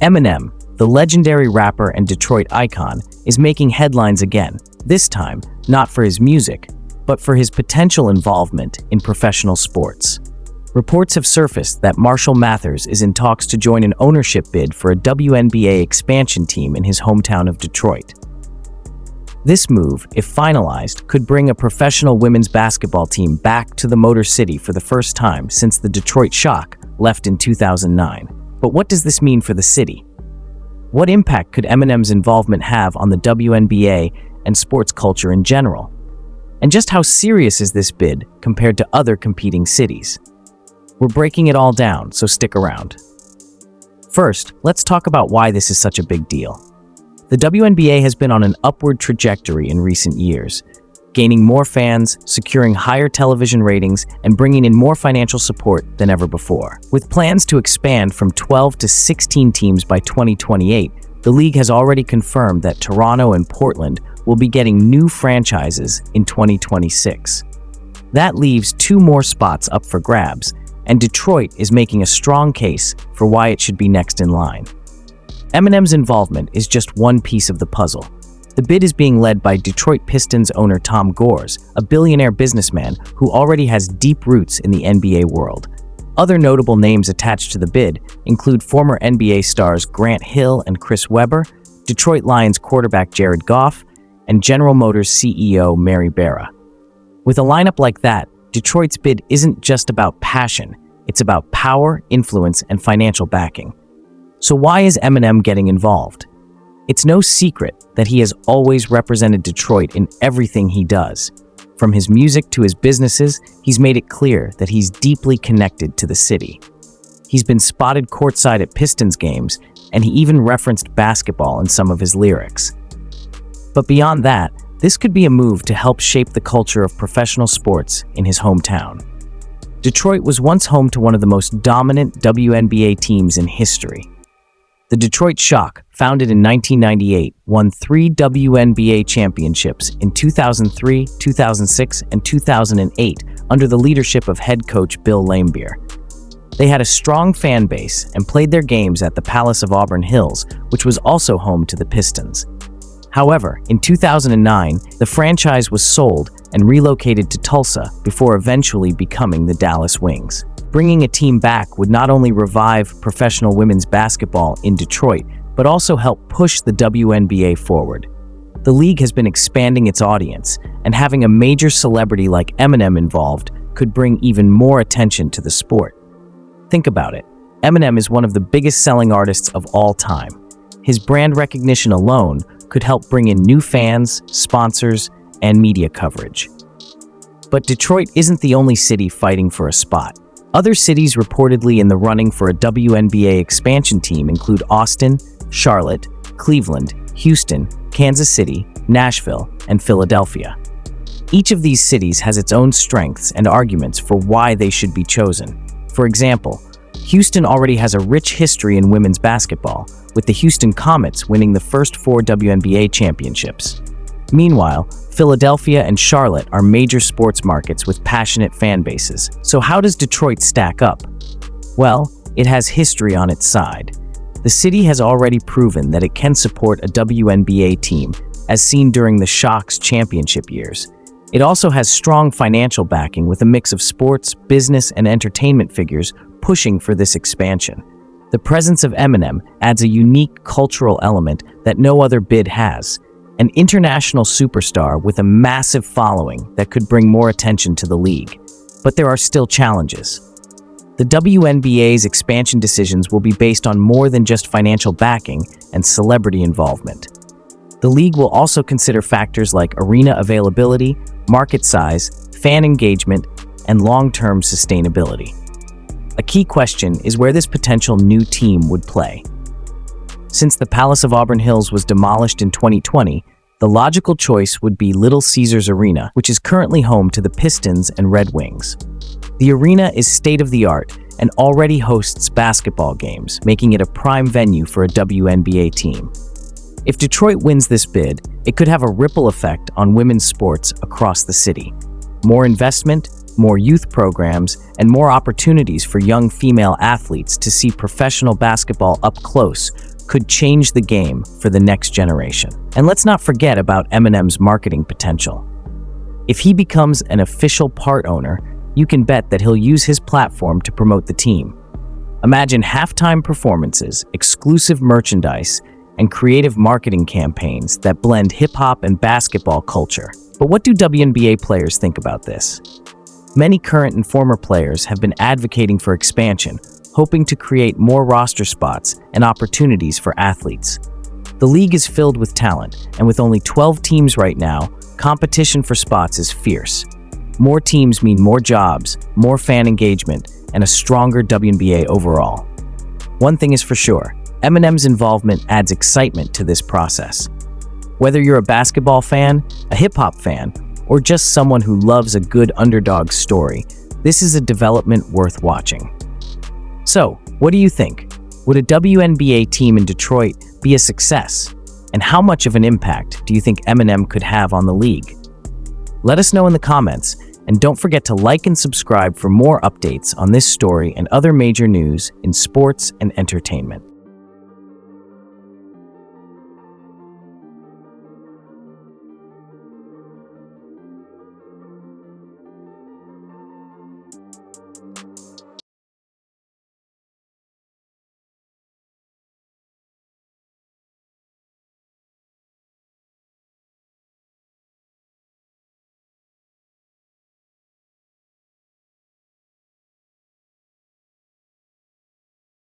Eminem, the legendary rapper and Detroit icon, is making headlines again, this time not for his music, but for his potential involvement in professional sports. Reports have surfaced that Marshall Mathers is in talks to join an ownership bid for a WNBA expansion team in his hometown of Detroit. This move, if finalized, could bring a professional women's basketball team back to the Motor City for the first time since the Detroit Shock left in 2009. But what does this mean for the city? What impact could Eminem's involvement have on the WNBA and sports culture in general? And just how serious is this bid compared to other competing cities? We're breaking it all down, so stick around. First, let's talk about why this is such a big deal. The WNBA has been on an upward trajectory in recent years, gaining more fans, securing higher television ratings, and bringing in more financial support than ever before. With plans to expand from 12 to 16 teams by 2028, the league has already confirmed that Toronto and Portland will be getting new franchises in 2026. That leaves 2 more spots up for grabs, and Detroit is making a strong case for why it should be next in line. Eminem's involvement is just one piece of the puzzle. The bid is being led by Detroit Pistons owner Tom Gores, a billionaire businessman who already has deep roots in the NBA world. Other notable names attached to the bid include former NBA stars Grant Hill and Chris Webber, Detroit Lions quarterback Jared Goff, and General Motors CEO Mary Barra. With a lineup like that, Detroit's bid isn't just about passion, it's about power, influence, and financial backing. So why is Eminem getting involved? It's no secret that he has always represented Detroit in everything he does. From his music to his businesses, he's made it clear that he's deeply connected to the city. He's been spotted courtside at Pistons games, and he even referenced basketball in some of his lyrics. But beyond that, this could be a move to help shape the culture of professional sports in his hometown. Detroit was once home to one of the most dominant WNBA teams in history. The Detroit Shock, founded in 1998, won 3 WNBA championships in 2003, 2006, and 2008 under the leadership of head coach Bill Laimbeer. They had a strong fan base and played their games at the Palace of Auburn Hills, which was also home to the Pistons. However, in 2009, the franchise was sold and relocated to Tulsa before eventually becoming the Dallas Wings. Bringing a team back would not only revive professional women's basketball in Detroit, but also help push the WNBA forward. The league has been expanding its audience, and having a major celebrity like Eminem involved could bring even more attention to the sport. Think about it. Eminem is one of the biggest selling artists of all time. His brand recognition alone could help bring in new fans, sponsors, and media coverage. But Detroit isn't the only city fighting for a spot. Other cities reportedly in the running for a WNBA expansion team include Austin, Charlotte, Cleveland, Houston, Kansas City, Nashville, and Philadelphia. Each of these cities has its own strengths and arguments for why they should be chosen. For example, Houston already has a rich history in women's basketball, with the Houston Comets winning the first 4 WNBA championships. Meanwhile, Philadelphia and Charlotte are major sports markets with passionate fan bases. So how does Detroit stack up? Well, it has history on its side. The city has already proven that it can support a WNBA team, as seen during the Shock's championship years. It also has strong financial backing with a mix of sports, business, and entertainment figures pushing for this expansion. The presence of Eminem adds a unique cultural element that no other bid has. An international superstar with a massive following that could bring more attention to the league. But there are still challenges. The WNBA's expansion decisions will be based on more than just financial backing and celebrity involvement. The league will also consider factors like arena availability, market size, fan engagement, and long-term sustainability. A key question is where this potential new team would play. Since the Palace of Auburn Hills was demolished in 2020, the logical choice would be Little Caesars Arena, which is currently home to the Pistons and Red Wings. The arena is state-of-the-art and already hosts basketball games, making it a prime venue for a WNBA team. If Detroit wins this bid, it could have a ripple effect on women's sports across the city. More investment, more youth programs, and more opportunities for young female athletes to see professional basketball up close could change the game for the next generation. And let's not forget about Eminem's marketing potential. If he becomes an official part owner, you can bet that he'll use his platform to promote the team. Imagine halftime performances, exclusive merchandise, and creative marketing campaigns that blend hip-hop and basketball culture. But what do WNBA players think about this? Many current and former players have been advocating for expansion, hoping to create more roster spots and opportunities for athletes. The league is filled with talent, and with only 12 teams right now, competition for spots is fierce. More teams mean more jobs, more fan engagement, and a stronger WNBA overall. One thing is for sure, Eminem's involvement adds excitement to this process. Whether you're a basketball fan, a hip-hop fan, or just someone who loves a good underdog story, this is a development worth watching. So, what do you think? Would a WNBA team in Detroit be a success? And how much of an impact do you think Eminem could have on the league? Let us know in the comments, and don't forget to like and subscribe for more updates on this story and other major news in sports and entertainment.